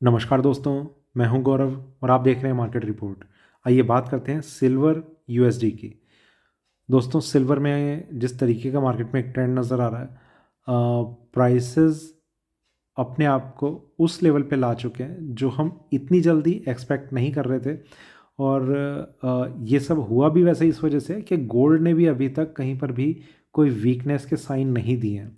नमस्कार दोस्तों, मैं हूं गौरव और आप देख रहे हैं मार्केट रिपोर्ट। आइए बात करते हैं सिल्वर यूएसडी की। दोस्तों, सिल्वर में जिस तरीके का मार्केट में एक ट्रेंड नज़र आ रहा है, प्राइसेस अपने आप को उस लेवल पे ला चुके हैं जो हम इतनी जल्दी एक्सपेक्ट नहीं कर रहे थे। और ये सब हुआ भी वैसे इस वजह से कि गोल्ड ने भी अभी तक कहीं पर भी कोई वीकनेस के साइन नहीं दिए हैं।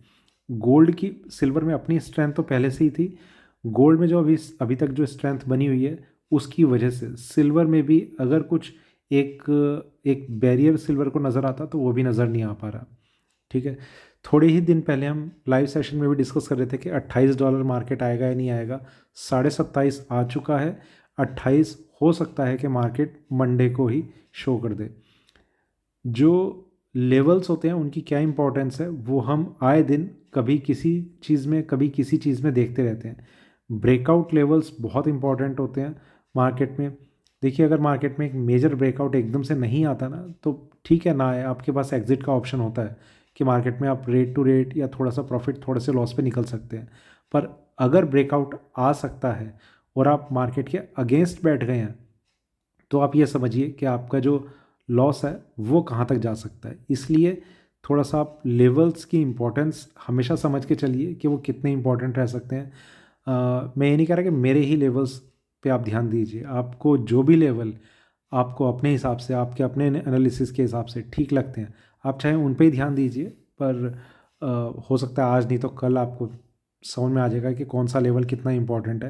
गोल्ड की सिल्वर में अपनी स्ट्रेंथ तो पहले से ही थी। गोल्ड में जो अभी अभी तक जो स्ट्रेंथ बनी हुई है उसकी वजह से सिल्वर में भी अगर कुछ एक एक बैरियर सिल्वर को नज़र आता तो वो भी नज़र नहीं आ पा रहा। ठीक है। थोड़े ही दिन पहले हम लाइव सेशन में भी डिस्कस कर रहे थे कि $28 मार्केट आएगा या नहीं आएगा। 27.5 आ चुका है। 28 हो सकता है कि मार्केट मंडे को ही शो कर दे। जो लेवल्स होते हैं उनकी क्या इंपॉर्टेंस है वो हम आए दिन कभी किसी चीज़ में कभी किसी चीज़ में देखते रहते हैं। ब्रेकआउट लेवल्स बहुत इंपॉर्टेंट होते हैं मार्केट में। देखिए, अगर मार्केट में एक मेजर ब्रेकआउट एकदम से नहीं आता ना तो ठीक है, ना आए, आपके पास एग्जिट का ऑप्शन होता है कि मार्केट में आप रेट टू रेट या थोड़ा सा प्रॉफिट थोड़े से लॉस पे निकल सकते हैं। पर अगर ब्रेकआउट आ सकता है और आप मार्केट के अगेंस्ट बैठ गए हैं तो आप ये समझिए कि आपका जो लॉस है वो कहाँ तक जा सकता है। इसलिए थोड़ा सा आप लेवल्स की इम्पोर्टेंस हमेशा समझ के चलिए कि वो कितने इम्पोर्टेंट रह सकते हैं। मैं ये नहीं कह रहा कि मेरे ही लेवल्स पे आप ध्यान दीजिए। आपको जो भी लेवल आपको अपने हिसाब से, आपके अपने एनालिसिस के हिसाब से ठीक लगते हैं, आप चाहे उन पे ही ध्यान दीजिए। पर हो सकता है आज नहीं तो कल आपको समझ में आ जाएगा कि कौन सा लेवल कितना इम्पोर्टेंट है।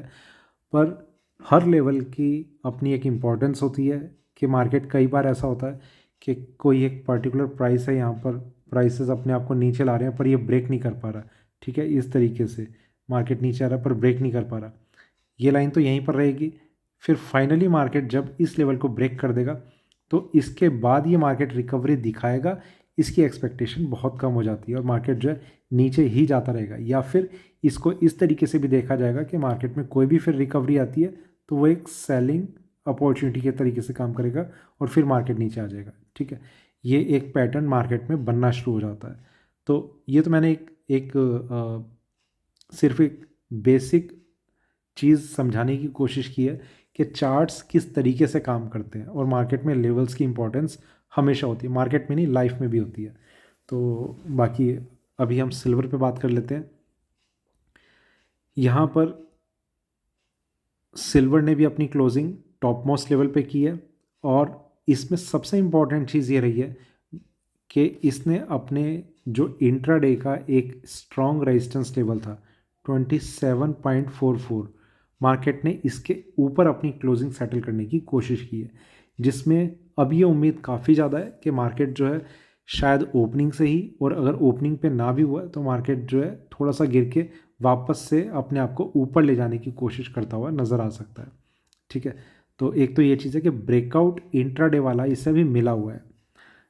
पर हर लेवल की अपनी एक इम्पॉर्टेंस होती है कि मार्केट कई बार ऐसा होता है कि कोई एक पर्टिकुलर प्राइस है, यहाँ पर प्राइसेस अपने आप को नीचे ला रहे हैं पर ये ब्रेक नहीं कर पा रहा। ठीक है, इस तरीके से मार्केट नीचे आ रहा है पर ब्रेक नहीं कर पा रहा। ये लाइन तो यहीं पर रहेगी। फिर फाइनली मार्केट जब इस लेवल को ब्रेक कर देगा तो इसके बाद ये मार्केट रिकवरी दिखाएगा। इसकी एक्सपेक्टेशन बहुत कम हो जाती है और मार्केट जो है नीचे ही जाता रहेगा। या फिर इसको इस तरीके से भी देखा जाएगा कि मार्केट में कोई भी फिर रिकवरी आती है तो वो एक सेलिंग अपॉर्चुनिटी के तरीके से काम करेगा और फिर मार्केट नीचे आ जाएगा। ठीक है, ये एक पैटर्न मार्केट में बनना शुरू हो जाता है। तो ये तो मैंने सिर्फ एक बेसिक चीज़ समझाने की कोशिश की है कि चार्ट्स किस तरीके से काम करते हैं और मार्केट में लेवल्स की इंपॉर्टेंस हमेशा होती है। मार्केट में नहीं, लाइफ में भी होती है। तो बाकी अभी हम सिल्वर पे बात कर लेते हैं। यहाँ पर सिल्वर ने भी अपनी क्लोजिंग टॉप मोस्ट लेवल पे की है और इसमें सबसे इम्पॉर्टेंट चीज़ ये रही है कि इसने अपने जो इंट्राडे का एक स्ट्रॉन्ग रेजिस्टेंस लेवल था 27.44, मार्केट ने इसके ऊपर अपनी क्लोजिंग सेटल करने की कोशिश की है, जिसमें अब ये उम्मीद काफ़ी ज़्यादा है कि मार्केट जो है शायद ओपनिंग से ही, और अगर ओपनिंग पे ना भी हुआ तो मार्केट जो है थोड़ा सा गिर के वापस से अपने आप को ऊपर ले जाने की कोशिश करता हुआ नज़र आ सकता है। ठीक है, तो एक तो ये चीज़ है कि ब्रेकआउट इंट्राडे वाला इससे भी मिला हुआ है,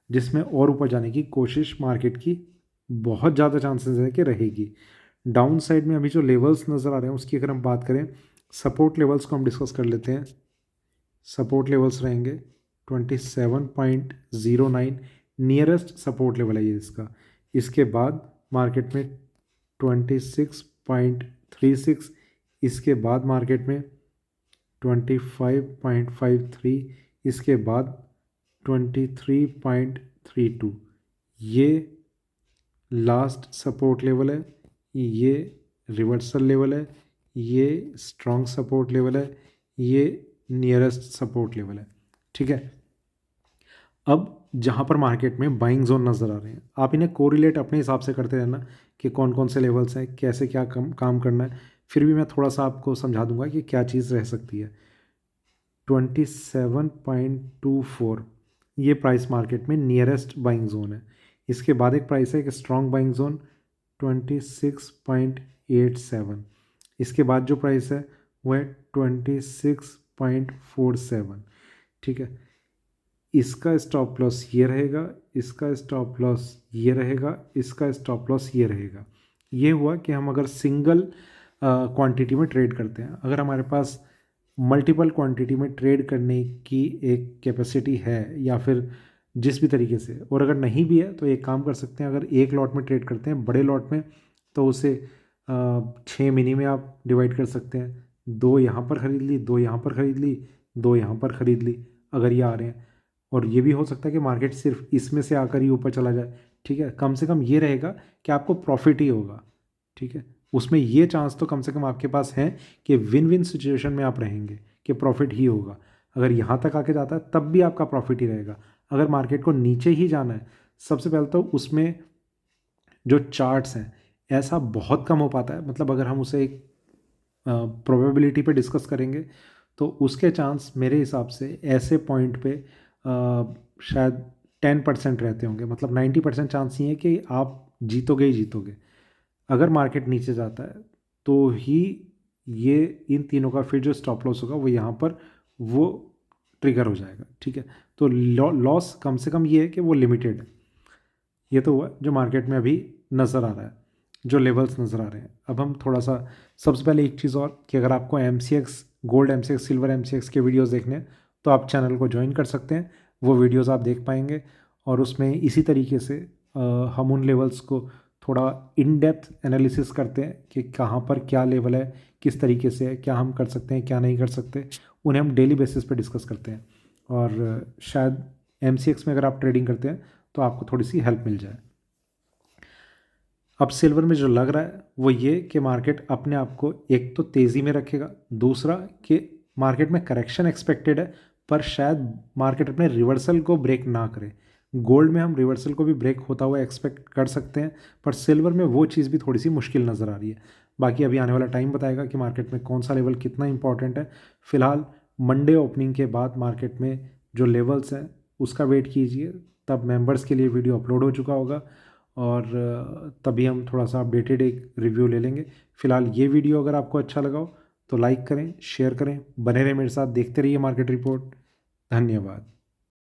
जिसमें और ऊपर जाने की कोशिश मार्केट की बहुत ज़्यादा चांसेस है कि रहेगी। डाउन साइड में अभी जो लेवल्स नज़र आ रहे हैं उसकी अगर हम बात करें, सपोर्ट लेवल्स को हम डिस्कस कर लेते हैं। सपोर्ट लेवल्स रहेंगे 27.09, नियरेस्ट सपोर्ट लेवल है ये इसका। इसके बाद मार्केट में 26.36, इसके बाद मार्केट में 25.53, इसके बाद 23.32। ये लास्ट सपोर्ट लेवल है, ये रिवर्सल लेवल है, ये स्ट्रॉन्ग सपोर्ट लेवल है, ये नियरेस्ट सपोर्ट लेवल है। ठीक है, अब जहाँ पर मार्केट में बाइंग जोन नज़र आ रहे हैं, आप इन्हें कोरिलेट अपने हिसाब से करते रहना कि कौन कौन से लेवल्स हैं, कैसे क्या काम करना है। फिर भी मैं थोड़ा सा आपको समझा दूंगा कि क्या चीज़ रह सकती है। 27.24 ये प्राइस मार्केट में नियरेस्ट बाइंग जोन है। इसके बाद एक प्राइस है, एक स्ट्रॉन्ग बाइंग जोन 26.87। इसके बाद जो प्राइस है वो है 26.47। ठीक है, इसका स्टॉप लॉस ये रहेगा, इसका स्टॉप लॉस ये रहेगा, इसका स्टॉप लॉस ये रहेगा। ये हुआ कि हम अगर सिंगल क्वांटिटी में ट्रेड करते हैं। अगर हमारे पास मल्टीपल क्वांटिटी में ट्रेड करने की एक कैपेसिटी है या फिर जिस भी तरीके से, और अगर नहीं भी है तो एक काम कर सकते हैं, अगर एक लॉट में ट्रेड करते हैं बड़े लॉट में तो उसे 6 मिनी में आप डिवाइड कर सकते हैं, दो यहाँ पर ख़रीद ली, दो यहाँ पर ख़रीद ली, दो यहाँ पर ख़रीद ली, अगर ये आ रहे हैं। और ये भी हो सकता है कि मार्केट सिर्फ इसमें से आकर ही ऊपर चला जाए, ठीक है। कम से कम ये रहेगा कि आपको प्रॉफिट ही होगा, ठीक है। उसमें ये चांस तो कम से कम आपके पास है कि विन विन सिचुएशन में आप रहेंगे, कि प्रॉफिट ही होगा। अगर यहाँ तक आके जाता है तब भी आपका प्रॉफिट ही रहेगा। अगर मार्केट को नीचे ही जाना है, सबसे पहले तो उसमें जो चार्ट्स हैं, ऐसा बहुत कम हो पाता है। मतलब अगर हम उसे एक प्रोबेबिलिटी पे डिस्कस करेंगे तो उसके चांस मेरे हिसाब से ऐसे पॉइंट पे शायद 10% रहते होंगे। मतलब 90% चांस ये है कि आप जीतोगे ही जीतोगे। अगर मार्केट नीचे जाता है तो ही ये इन तीनों का फिर जो स्टॉप लॉस होगा वो यहाँ पर वो ट्रिगर हो जाएगा, ठीक है। तो लॉस कम से कम ये है कि वो लिमिटेड है। ये तो हुआ जो मार्केट में अभी नज़र आ रहा है, जो लेवल्स नज़र आ रहे हैं। अब हम थोड़ा सा, सबसे पहले एक चीज़ और कि अगर आपको MCX gold MCX silver MCX के वीडियोस देखने हैं तो आप चैनल को ज्वाइन कर सकते हैं। वो वीडियोस आप देख पाएंगे और उसमें इसी तरीके से हम उन लेवल्स को थोड़ा इन डेप्थ एनालिसिस करते हैं कि कहाँ पर क्या लेवल है, किस तरीके से है, क्या हम कर सकते हैं, क्या नहीं कर सकते। उन्हें हम डेली बेसिस पे डिस्कस करते हैं। और शायद MCX में अगर आप ट्रेडिंग करते हैं तो आपको थोड़ी सी हेल्प मिल जाए। अब सिल्वर में जो लग रहा है वो ये कि मार्केट अपने आप को एक तो तेज़ी में रखेगा, दूसरा कि मार्केट में करेक्शन एक्सपेक्टेड है, पर शायद मार्केट अपने रिवर्सल को ब्रेक ना करे। गोल्ड में हम रिवर्सल को भी ब्रेक होता हुआ एक्सपेक्ट कर सकते हैं, पर सिल्वर में वो चीज़ भी थोड़ी सी मुश्किल नज़र आ रही है। बाकी अभी आने वाला टाइम बताएगा कि मार्केट में कौन सा लेवल कितना इंपॉर्टेंट है। फ़िलहाल मंडे ओपनिंग के बाद मार्केट में जो लेवल्स हैं उसका वेट कीजिए, तब मेंबर्स के लिए वीडियो अपलोड हो चुका होगा और तभी हम थोड़ा सा अपडेटेड एक रिव्यू ले लेंगे। फ़िलहाल ये वीडियो अगर आपको अच्छा लगा हो तो लाइक करें, शेयर करें, बने रहें मेरे साथ, देखते रहिए मार्केट रिपोर्ट। धन्यवाद।